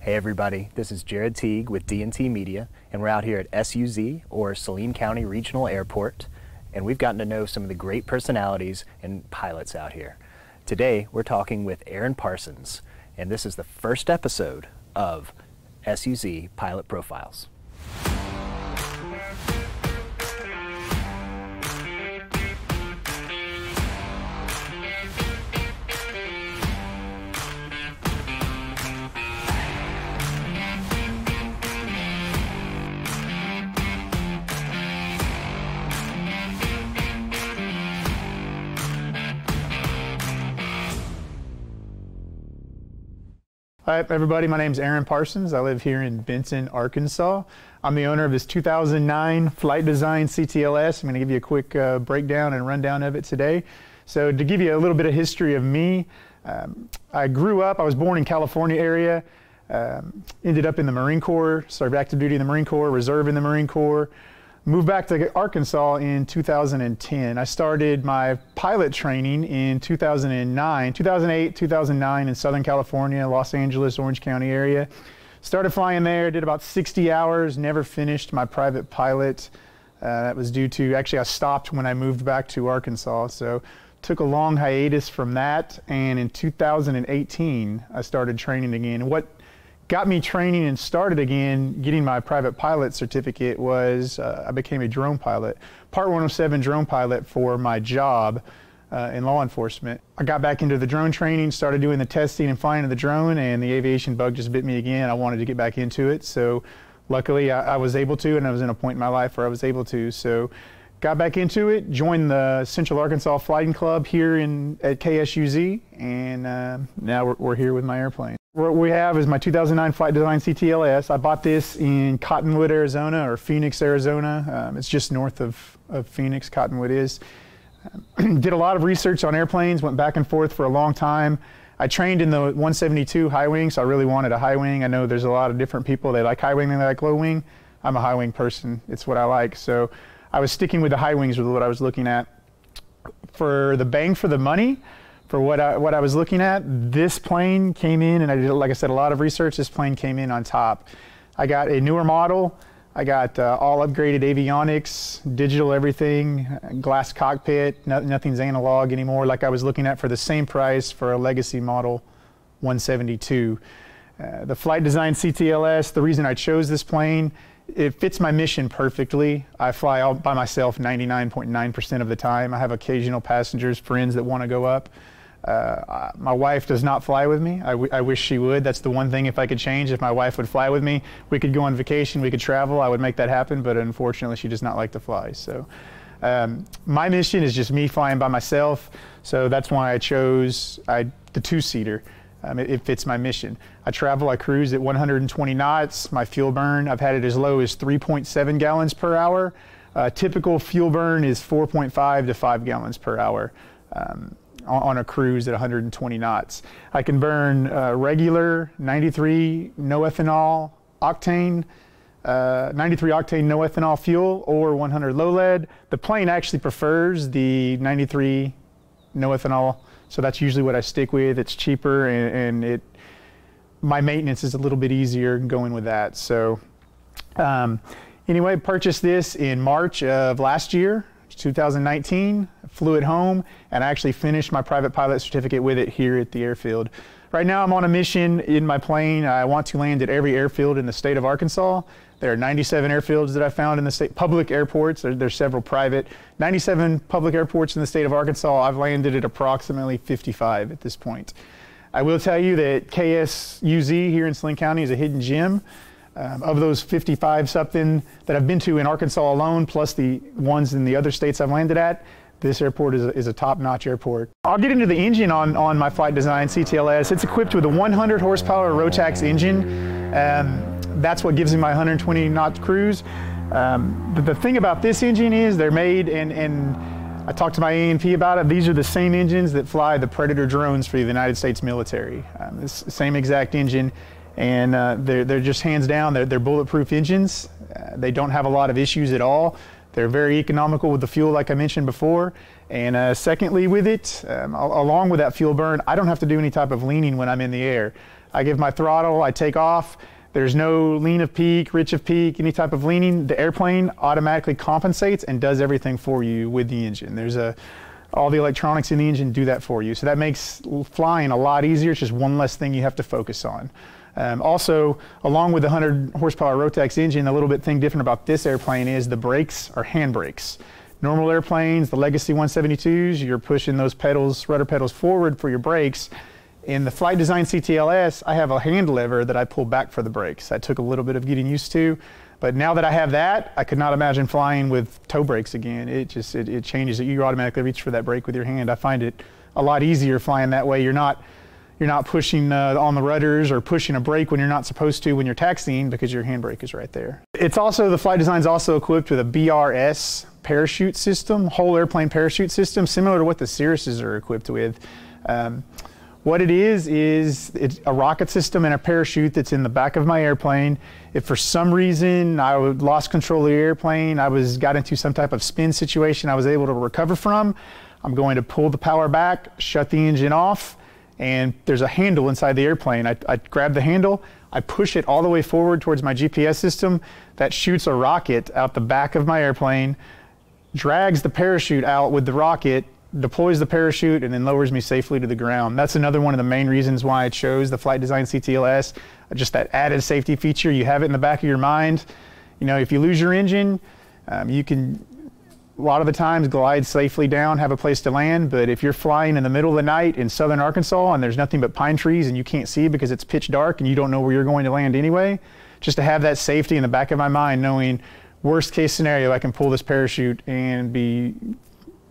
Hey everybody, this is Jared Teague with D&T Media, and we're out here at SUZ, or Saline County Regional Airport, and we've gotten to know some of the great personalities and pilots out here. Today, we're talking with Aaron Parsons, and this is the first episode of SUZ Pilot Profiles. Hi everybody, my name is Aaron Parsons. I live here in Benton, Arkansas. I'm the owner of this 2009 Flight Design CTLS. I'm going to give you a quick breakdown and rundown of it today. So to give you a little bit of history of me, I was born in California area, ended up in the Marine Corps, started active duty in the Marine Corps, reserve in the Marine Corps. Moved back to Arkansas in 2010. I started my pilot training in 2008, 2009 in Southern California, Los Angeles, Orange County area. Started flying there, did about 60 hours, never finished my private pilot. That was due to, actually I stopped when I moved back to Arkansas. So took a long hiatus from that, and in 2018 I started training again. What got me training and started again getting my private pilot certificate was I became a drone pilot, Part 107 drone pilot for my job in law enforcement. I got back into the drone training, started doing the testing and flying of the drone, and the aviation bug just bit me again. I wanted to get back into it, so luckily I was able to, and I was in a point in my life where I was able to. So got back into it, joined the Central Arkansas Flighting Club here at KSUZ, and now we're here with my airplane. What we have is my 2009 Flight Design CTLS. I bought this in Cottonwood, Arizona, or Phoenix, Arizona. It's just north of Phoenix, Cottonwood is. Did a lot of research on airplanes, went back and forth for a long time. I trained in the 172 high wing, so I really wanted a high wing. I know there's a lot of different people, they like high wing, they like low wing. I'm a high wing person, it's what I like. So I was sticking with the high wings with what I was looking at. For the bang for the money, for what I was looking at, this plane came in, and I did, like I said, a lot of research. This plane came in on top. I got a newer model. I got all upgraded avionics, digital everything, glass cockpit. Nothing's analog anymore, like I was looking at for the same price for a legacy model 172. The Flight Design CTLS, the reason I chose this plane, it fits my mission perfectly. I fly all by myself 99.9% of the time. I have occasional passengers, friends that want to go up. My wife does not fly with me. I wish she would. That's the one thing, if I could change, if my wife would fly with me, we could go on vacation, we could travel, I would make that happen, but unfortunately she does not like to fly. So my mission is just me flying by myself, so that's why I chose the two-seater. It fits my mission. I travel, I cruise at 120 knots. My fuel burn, I've had it as low as 3.7 gallons per hour. Typical fuel burn is 4.5 to 5 gallons per hour on a cruise at 120 knots. I can burn regular 93 no ethanol octane, 93 octane no ethanol fuel, or 100 low lead. The plane actually prefers the 93 no ethanol, so that's usually what I stick with. It's cheaper, and my maintenance is a little bit easier going with that. So anyway, purchased this in March of last year, 2019, flew it home, and I actually finished my private pilot certificate with it here at the airfield. Right now I'm on a mission in my plane. I want to land at every airfield in the state of Arkansas. There are 97 airfields that I found in the state, public airports. There's several private. 97 public airports in the state of Arkansas. I've landed at approximately 55 at this point. I will tell you that KSUZ here in Saline County is a hidden gem. Of those 55 something that I've been to in Arkansas alone, plus the ones in the other states I've landed at, this airport is a top-notch airport. I'll get into the engine on my Flight Design CTLS. It's equipped with a 100 horsepower Rotax engine. That's what gives me my 120 knot cruise. But the thing about this engine is they're made, and I talked to my A&P about it, these are the same engines that fly the Predator drones for the United States military. This same exact engine. And they're just hands down, they're bulletproof engines. They don't have a lot of issues at all. They're very economical with the fuel, like I mentioned before. And secondly with it, along with that fuel burn, I don't have to do any type of leaning when I'm in the air. I give my throttle, I take off. There's no lean of peak, rich of peak, any type of leaning. The airplane automatically compensates and does everything for you with the engine. All the electronics in the engine do that for you. So that makes flying a lot easier. It's just one less thing you have to focus on. Also, along with the 100 horsepower Rotax engine, the little bit thing different about this airplane is the brakes are hand brakes. Normal airplanes, the Legacy 172s, you're pushing those pedals, rudder pedals forward for your brakes. In the Flight Design CTLS, I have a hand lever that I pull back for the brakes. That took a little bit of getting used to, but now that I have that, I could not imagine flying with toe brakes again. It changes it. You automatically reach for that brake with your hand. I find it a lot easier flying that way. You're not pushing on the rudders or pushing a brake when you're not supposed to when you're taxiing, because your handbrake is right there. The Flight Design's also equipped with a BRS parachute system, whole airplane parachute system, similar to what the Cirruses are equipped with. What it is it's a rocket system and a parachute that's in the back of my airplane. If for some reason I lost control of the airplane, got into some type of spin situation I was able to recover from, I'm going to pull the power back, shut the engine off, and there's a handle inside the airplane. I grab the handle, I push it all the way forward towards my GPS system. That shoots a rocket out the back of my airplane, drags the parachute out with the rocket, deploys the parachute, and then lowers me safely to the ground. That's another one of the main reasons why I chose the Flight Design CTLS, just that added safety feature. You have it in the back of your mind. You know, if you lose your engine, you can, a lot of the times, glide safely down, have a place to land, but if you're flying in the middle of the night in southern Arkansas and there's nothing but pine trees and you can't see because it's pitch dark and you don't know where you're going to land anyway, just to have that safety in the back of my mind, knowing worst case scenario, I can pull this parachute and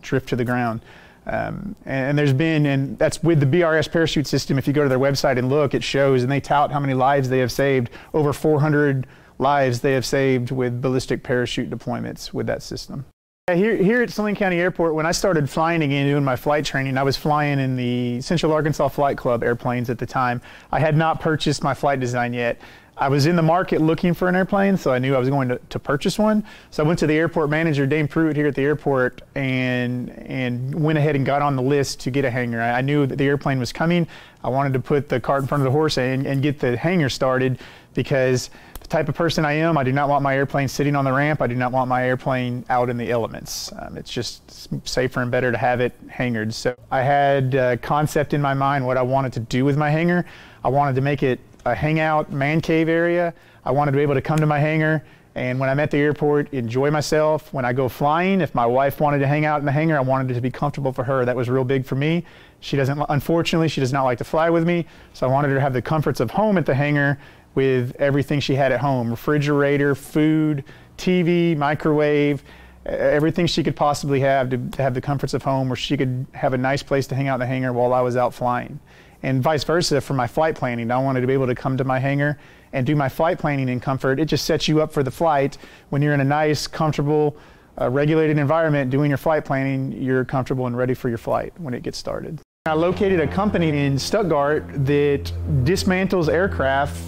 drift to the ground. And that's with the BRS parachute system. If you go to their website and look, it shows, and they tout how many lives they have saved. Over 400 lives they have saved with ballistic parachute deployments with that system. Here at Saline County Airport, when I started flying again, doing my flight training, I was flying in the Central Arkansas Flight Club airplanes at the time. I had not purchased my Flight Design yet. I was in the market looking for an airplane, so I knew I was going to purchase one. So I went to the airport manager, Dame Pruitt, here at the airport, and went ahead and got on the list to get a hangar. I knew that the airplane was coming. I wanted to put the cart in front of the horse and get the hangar started, because the type of person I am, I do not want my airplane sitting on the ramp. I do not want my airplane out in the elements. It's just safer and better to have it hangared. So I had a concept in my mind what I wanted to do with my hangar. I wanted to make it a hangout man cave area. I wanted to be able to come to my hangar and when I'm at the airport, enjoy myself. When I go flying, if my wife wanted to hang out in the hangar, I wanted it to be comfortable for her. That was real big for me. Unfortunately, she does not like to fly with me, so I wanted her to have the comforts of home at the hangar with everything she had at home: refrigerator, food, TV, microwave, everything she could possibly have to have the comforts of home, where she could have a nice place to hang out in the hangar while I was out flying. And vice versa for my flight planning. I wanted to be able to come to my hangar and do my flight planning in comfort. It just sets you up for the flight. When you're in a nice, comfortable, regulated environment doing your flight planning, you're comfortable and ready for your flight when it gets started. I located a company in Stuttgart that dismantles aircraft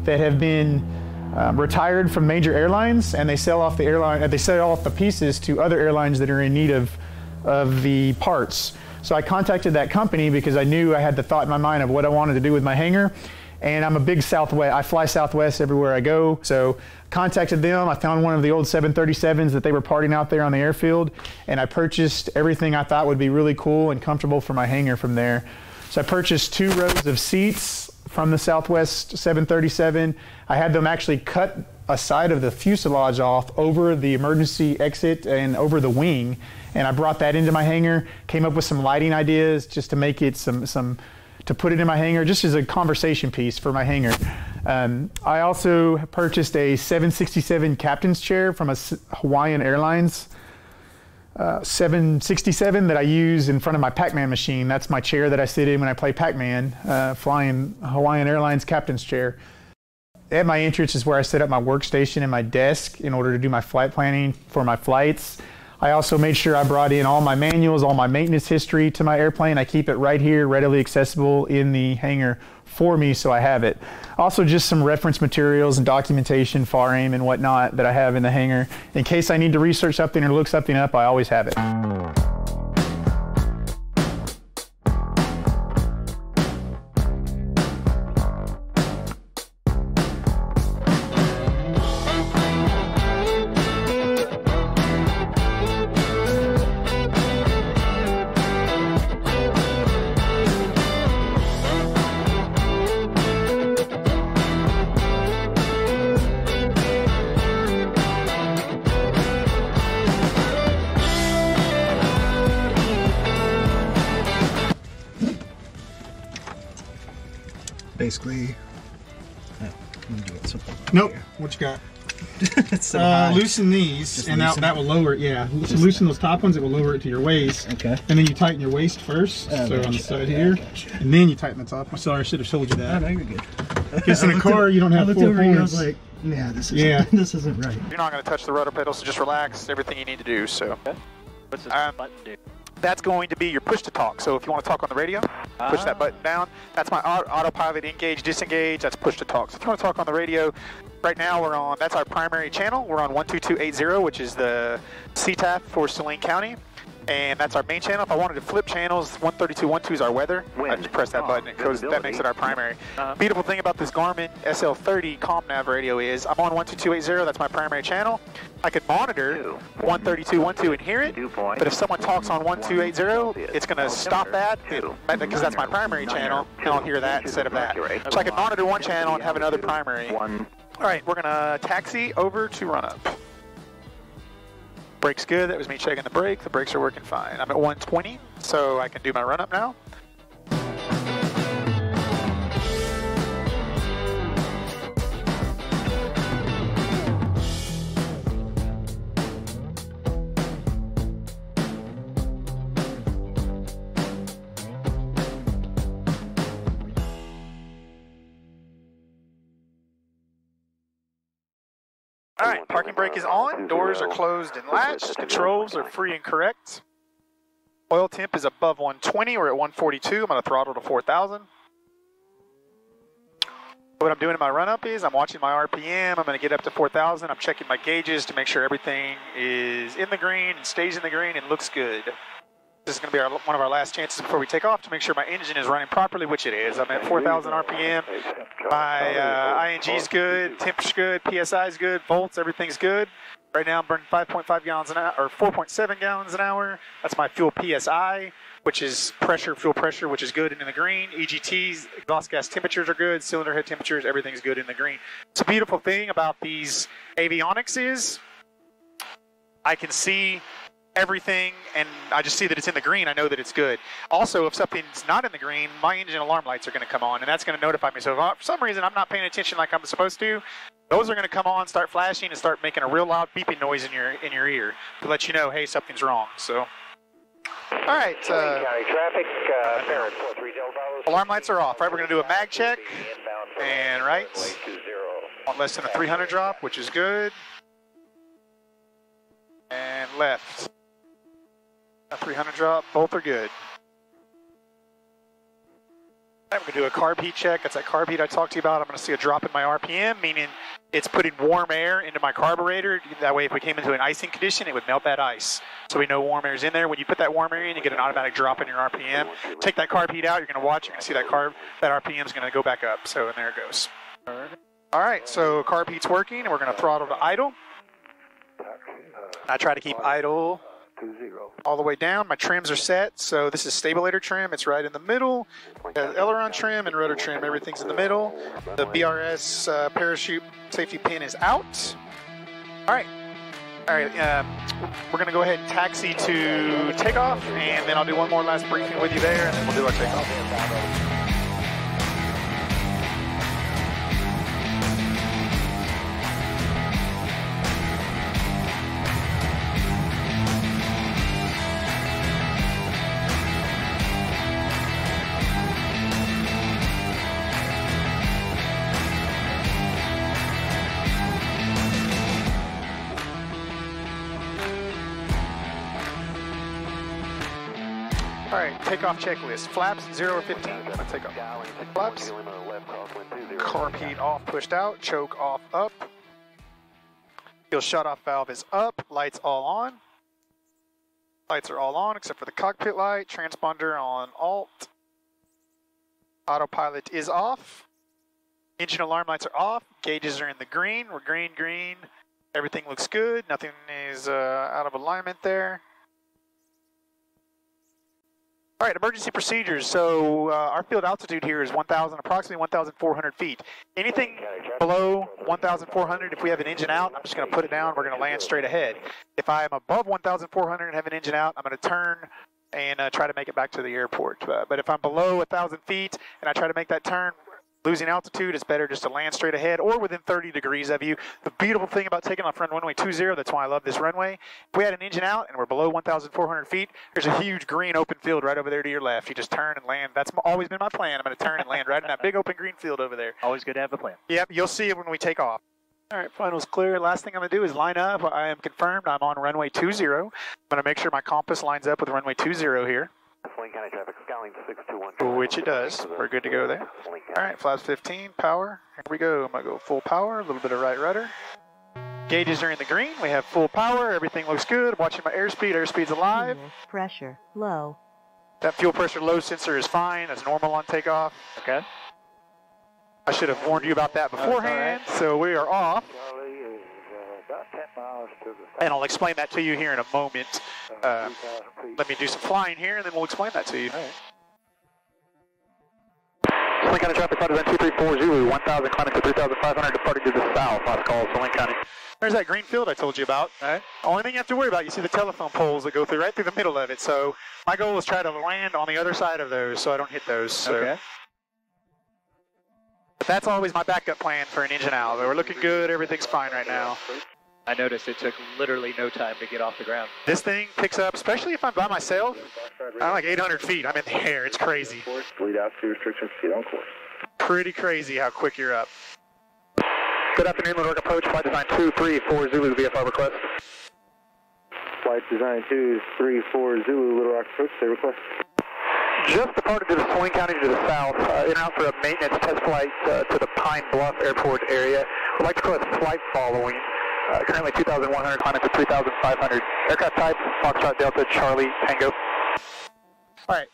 that have been retired from major airlines, and they sell off the pieces to other airlines that are in need of the parts. So I contacted that company because I knew I had the thought in my mind of what I wanted to do with my hangar. And I'm a big Southwest, I fly Southwest everywhere I go. So contacted them, I found one of the old 737s that they were parting out there on the airfield, and I purchased everything I thought would be really cool and comfortable for my hangar from there. So I purchased 2 rows of seats from the Southwest 737. I had them actually cut a side of the fuselage off over the emergency exit and over the wing, and I brought that into my hangar, came up with some lighting ideas just to make it to put it in my hangar, just as a conversation piece for my hangar. I also purchased a 767 captain's chair from a Hawaiian Airlines 767 that I use in front of my Pac-Man machine. That's my chair that I sit in when I play Pac-Man, flying Hawaiian Airlines captain's chair. At my entrance is where I set up my workstation and my desk in order to do my flight planning for my flights. I also made sure I brought in all my manuals, all my maintenance history to my airplane. I keep it right here, readily accessible in the hangar for me, so I have it. Also just some reference materials and documentation, FAR aim and whatnot that I have in the hangar. In case I need to research something or look something up, I always have it. basically, let me do it simple. Nope. What you got? It's so high. Loosen these, Just and loosen that will lower it. Yeah, loosen those top ones. It will lower it to your waist. Okay. And then you tighten your waist first. So on the side here, and then you tighten the top. Sorry, I should have told you that. Oh, no, you're good. Because in a car, you don't have 4 I was points. like, yeah, this isn't, this isn't right. You're not going to touch the rudder pedal, so just relax. Everything you need to do. So. Okay. What's this button do? That's going to be your push to talk. So if you want to talk on the radio, push that button down. That's my autopilot engage, disengage. That's push to talk. So if you want to talk on the radio, right now we're on, that's our primary channel. We're on 12280, which is the CTAF for Saline County. And that's our main channel. If I wanted to flip channels, 132.12 is our weather. I just press that button. That makes it our primary. Beautiful thing about this Garmin SL30 CommNav radio is I'm on 12280. That's my primary channel. I could monitor 132.12 and hear it. But if someone talks on 1280, it's going to stop that because that's my primary channel, and I'll hear that instead of that. So I could monitor one channel and have another primary. All right, we're going to taxi over to run up. Brake's good. That was me checking the brake. The brakes are working fine. I'm at 120, so I can do my run up now. All right, parking brake is on, doors are closed and latched, controls are free and correct. Oil temp is above 120, we're at 142, I'm going to throttle to 4,000. What I'm doing in my run-up is I'm watching my RPM, I'm going to get up to 4,000, I'm checking my gauges to make sure everything is in the green and stays in the green and looks good. This is going to be one of our last chances before we take off to make sure my engine is running properly, which it is. I'm at 4,000 RPM. My ING is good, temp's good, PSI is good, volts, everything's good. Right now I'm burning 5.5 gallons an hour, or 4.7 gallons an hour. That's my fuel PSI, which is pressure, fuel pressure, which is good and in the green. EGTs, exhaust gas temperatures are good, cylinder head temperatures, everything's good in the green. It's a beautiful thing about these avionics is I can see everything, and I just see that it's in the green, I know that it's good. Also, if something's not in the green, my engine alarm lights are going to come on, and that's going to notify me. So if for some reason I'm not paying attention like I'm supposed to, those are going to come on, start flashing, and start making a real loud beeping noise in your ear to let you know, hey, something's wrong. So, all right. Alarm lights are off. Right, we're going to do a mag check, and right, on less than a 300 drop, which is good, and left. A 300 drop, both are good. I'm going to do a carb heat check. That's that carb heat I talked to you about. I'm going to see a drop in my RPM, meaning it's putting warm air into my carburetor. That way, if we came into an icing condition, it would melt that ice. So we know warm air is in there. When you put that warm air in, you get an automatic drop in your RPM. Take that carb heat out, you're going to watch, you're going to see that RPM is going to go back up. So, and there it goes. All right, so carb heat's working, and we're going to throttle to idle. I try to keep idle all the way down. My trims are set, so this is stabilator trim. It's right in the middle. Aileron trim and rotor trim, everything's in the middle. The BRS parachute safety pin is out. All right. We're going to go ahead and taxi to takeoff, and then I'll do one more last briefing with you there, and then we'll do our takeoff. All right, takeoff checklist. Flaps 0 or 15. Takeoff. Flaps. Carb heat off, pushed out. Choke off, up. Fuel shut-off valve is up. Lights all on. Lights are all on except for the cockpit light. Transponder on alt. Autopilot is off. Engine alarm lights are off. Gauges are in the green. We're green, green. Everything looks good. Nothing is out of alignment there. All right, emergency procedures. So our field altitude here is approximately 1,400 feet. Anything below 1,400, if we have an engine out, I'm just going to put it down. We're going to land straight ahead. If I am above 1,400 and have an engine out, I'm going to turn and try to make it back to the airport. But if I'm below 1,000 feet and I try to make that turn, losing altitude, it's better just to land straight ahead or within 30 degrees of you. The beautiful thing about taking off from runway 20, that's why I love this runway. If we had an engine out and we're below 1,400 feet, there's a huge green open field right over there to your left. You just turn and land. That's always been my plan. I'm going to turn and land right in that big open green field over there. Always good to have a plan. Yep, you'll see it when we take off. All right, final's clear. Last thing I'm going to do is line up. I am confirmed I'm on runway 20. I'm going to make sure my compass lines up with runway 20 here. Saline County traffic, Skyline 621. Which it does. We're good to go there. All right, flaps 15, power. Here we go. I'm going to go full power, a little bit of right rudder. Gauges are in the green. We have full power. Everything looks good. I'm watching my airspeed. Airspeed's alive. Pressure low. That fuel pressure low sensor is fine. That's normal on takeoff. Okay. I should have warned you about that beforehand. Right. So we are off. And I'll explain that to you here in a moment. Let me do some flying here, and then we'll explain that to you. All right. Saline County traffic, flight design 234 Zulu, 1,000 climbing to 3,500, departing to the south. Last call, Saline County. There's that green field I told you about. All right. Only thing you have to worry about, you see the telephone poles that go through right through the middle of it. So my goal is try to land on the other side of those so I don't hit those. So. Okay. But that's always my backup plan for an engine out. We're looking good. Everything's fine right now. I noticed it took literally no time to get off the ground. This thing picks up, especially if I'm by myself. I'm like 800 feet. I'm in the air. It's crazy. Lead altitude restrictions, get on course. Pretty crazy how quick you're up. Good afternoon, Little Rock approach, flight design 234 Zulu, VFR request. Flight design 234 Zulu, Little Rock approach, say request. Just departed to the Saline County to the south, in and out for a maintenance test flight to the Pine Bluff Airport area. We'd like to call it flight following. Currently 2,100, climbing to 3,500. Aircraft type, Foxtrot Delta Charlie Tango. All right.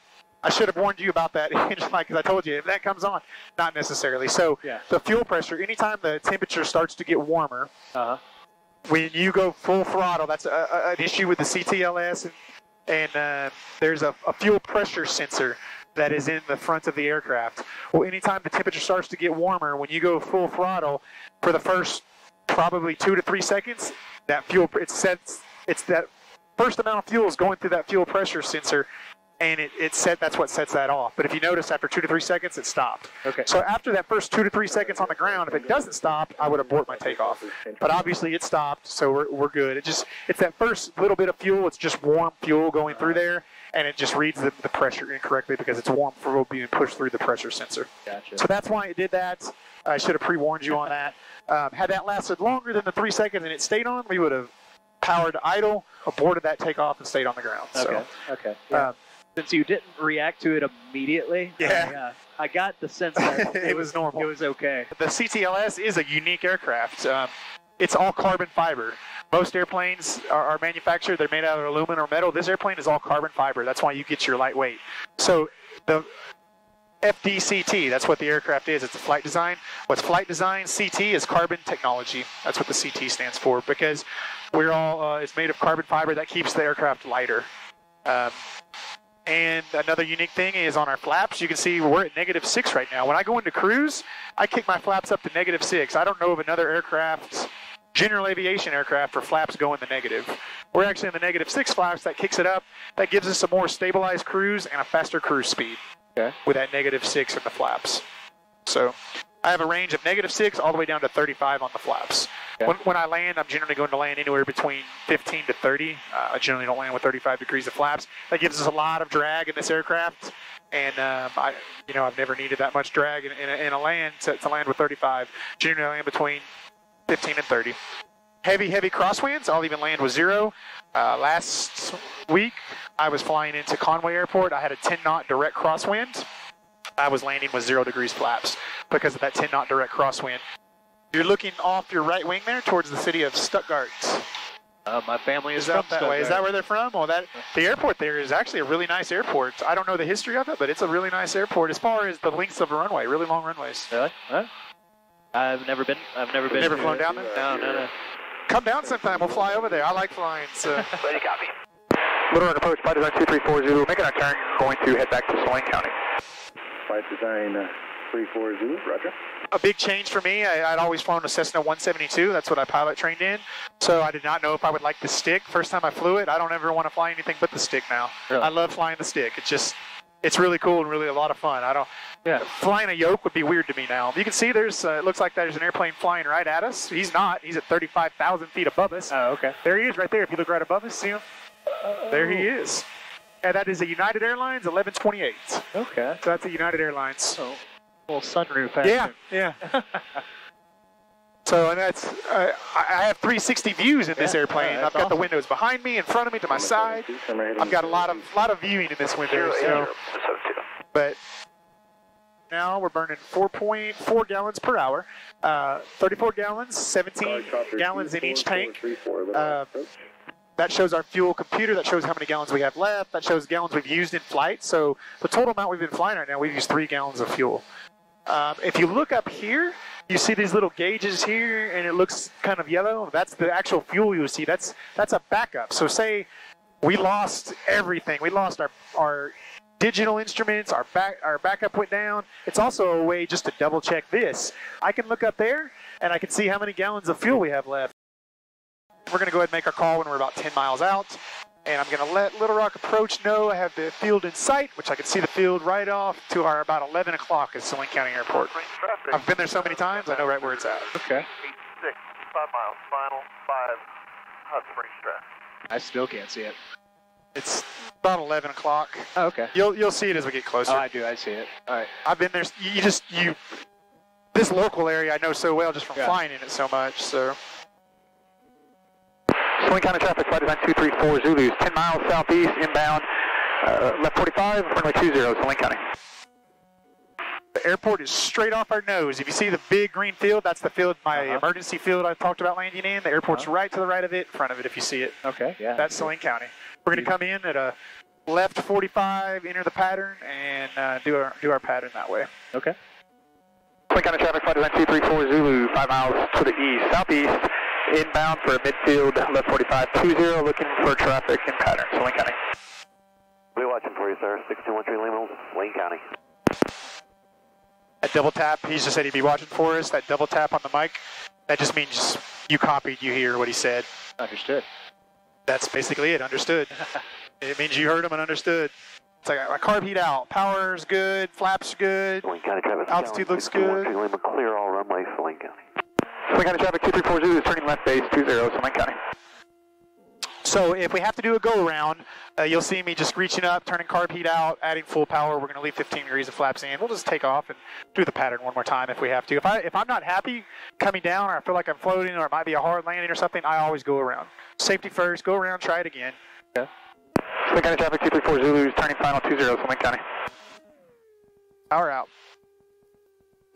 I should have warned you about that engine light because I told you if that comes on, not necessarily. So the fuel pressure, anytime the temperature starts to get warmer, when you go full throttle, that's an issue with the CTLS, and there's a fuel pressure sensor that is in the front of the aircraft. Well, anytime the temperature starts to get warmer, when you go full throttle, for the first probably 2 to 3 seconds, that fuel, it's that first amount of fuel is going through that fuel pressure sensor, and that's what sets that off. But if you notice, after 2 to 3 seconds, it stopped. Okay. So after that first 2 to 3 seconds on the ground, if it doesn't stop, I would abort my takeoff. But obviously it stopped, so we're good. It's that first little bit of fuel, it's just warm fuel going through there, and it just reads the pressure incorrectly because it's warm fuel being pushed through the pressure sensor. Gotcha. So that's why it did that. I should have pre-warned you on that. Had that lasted longer than the 3 seconds and it stayed on, we would have powered idle, aborted that takeoff, and stayed on the ground. Okay. So, okay. Yeah. Since you didn't react to it immediately, I got the sense that it was normal. It was okay. The CTLS is a unique aircraft. It's all carbon fiber. Most airplanes are manufactured, they're made out of aluminum or metal. This airplane is all carbon fiber. That's why you get your lightweight. So the FDCT, that's what the aircraft is. It's a flight design. What's flight design? CT is carbon technology. That's what the CT stands for, because we're all, it's made of carbon fiber that keeps the aircraft lighter. And another unique thing is on our flaps, you can see we're at -6 right now. When I go into cruise, I kick my flaps up to -6. I don't know of another aircraft, general aviation aircraft, where flaps go in the negative. We're actually in the -6 flaps. That kicks it up. That gives us a more stabilized cruise and a faster cruise speed with that -6 in the flaps. So I have a range of -6 all the way down to 35 on the flaps. When I land, I'm generally going to land anywhere between 15 to 30. I generally don't land with 35 degrees of flaps. That gives us a lot of drag in this aircraft, and I've never needed that much drag in a land to land with 35. Generally, I land between 15 and 30. Heavy crosswinds, I'll even land with 0. Last week, I was flying into Conway Airport. I had a 10-knot direct crosswind. I was landing with 0 degrees flaps because of that 10-knot direct crosswind. You're looking off your right wing there towards the city of Stuttgart. My family is out from that Stuttgart. way. Is that where they're from? Well, the airport there is actually a really nice airport. I don't know the history of it, but it's a really nice airport as far as the lengths of the runway. Really long runways. Really? Huh? I've never been. Never flown down there? No. Come down sometime. We'll fly over there. I like flying. So. Ready, copy. Little Rock approach, flight design 234 Zulu. Making our turn, going to head back to Saline County. Flight design 234 Zulu, roger. A big change for me. I'd always flown a Cessna 172. That's what I pilot trained in. So I did not know if I would like the stick. First time I flew it, I don't ever want to fly anything but the stick now. Really? I love flying the stick. It's really cool and really a lot of fun. Flying a yoke would be weird to me now. You can see it looks like there's an airplane flying right at us. He's not. He's at 35,000 feet above us. Oh, okay. There he is right there. If you look right above us, see him? There he is. And that is a United Airlines 1128. Okay. So that's a United Airlines. Oh, little sunroof. Yeah. So, and that's, I have 360 views in this airplane. I've got the windows behind me, in front of me, to my side. I've got a lot of viewing in this window. So, but now we're burning 4.4 gallons per hour, 34 gallons, 17 gallons in each tank. That shows our fuel computer. That shows how many gallons we have left. That shows gallons we've used in flight. So the total amount we've been flying right now, we've used 3 gallons of fuel. If you look up here, you see these little gauges here, and it looks kind of yellow. That's the actual fuel you see. That's a backup. So say we lost everything. We lost our digital instruments. Our backup went down. It's also a way just to double check this. I can look up there, and I can see how many gallons of fuel we have left. We're going to go ahead and make our call when we're about 10 miles out. And I'm going to let Little Rock Approach know I have the field in sight, which I can see the field right off to our about 11 o'clock at Saline County Airport. I've been there so many times, I know right where it's at. Okay. 86, 5 miles, final, 5, Hot Springs traffic. I still can't see it. It's about 11 o'clock. Oh, okay. You'll see it as we get closer. Oh, I do. I see it. All right. I've been there. This local area I know so well just from flying in it so much, so. Saline County traffic, flight design 234 Zulus, 10 miles southeast, inbound, left 45, runway 20, Saline County. The airport is straight off our nose. If you see the big green field, that's the field, my emergency field I talked about landing in. The airport's right to the right of it, in front of it, if you see it. Okay, yeah. That's Saline County. We're going to come in at a left 45, enter the pattern, and do our pattern that way. Okay. Saline County traffic, flight design 234 Zulu, 5 miles to the east, southeast, inbound for a midfield, left 45, 20, looking for traffic in pattern, Saline County. We're watching for you, sir. 6213 Lima, Saline County. That double tap, he just said he'd be watching for us. That double tap on the mic, that just means you copied, you hear what he said. Understood. That's basically it, understood. It means you heard him and understood. It's like a carb heat out. Power's good, flaps good, Saline County traffic. altitude looks good. Lima, clear all runways, Saline County. Saline County traffic 234 Zulu is turning left base 20, Saline County. So if we have to do a go-around, you'll see me just reaching up, turning carb heat out, adding full power. We're going to leave 15 degrees of flaps in. We'll just take off and do the pattern one more time if we have to. If I'm not happy coming down, or I feel like I'm floating, or it might be a hard landing or something, I always go around. Safety first, go around, try it again. Okay. Saline County traffic 234 Zulu is turning final 20, Saline County. Power out.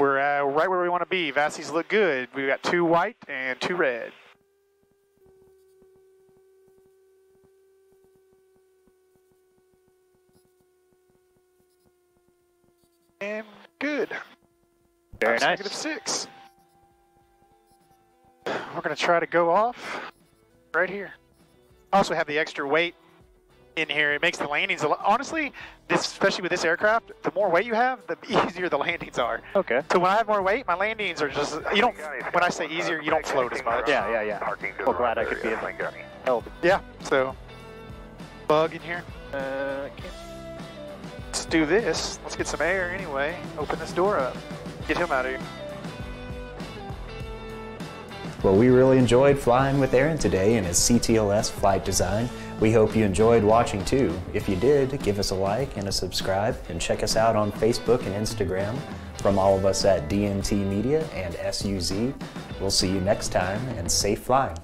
We're right where we want to be. Vassies look good. We've got 2 white and 2 red. And good. Very nice. -6. We're going to try to go off right here. Also have the extra weight in here. It makes the landings a lot. Honestly, especially with this aircraft, the more weight you have, the easier the landings are. Okay. So when I have more weight, my landings are just, you don't, when I say easier, you don't float as much. Yeah. Well, glad I could be of help. Yeah, so bug in here. Let's do this. Let's get some air anyway. Open this door up. Get him out of here. Well, we really enjoyed flying with Aaron today in his CTLS flight design. We hope you enjoyed watching too. If you did, give us a like and a subscribe, and check us out on Facebook and Instagram. From all of us at DNT Media and SUZ, we'll see you next time, and safe flying.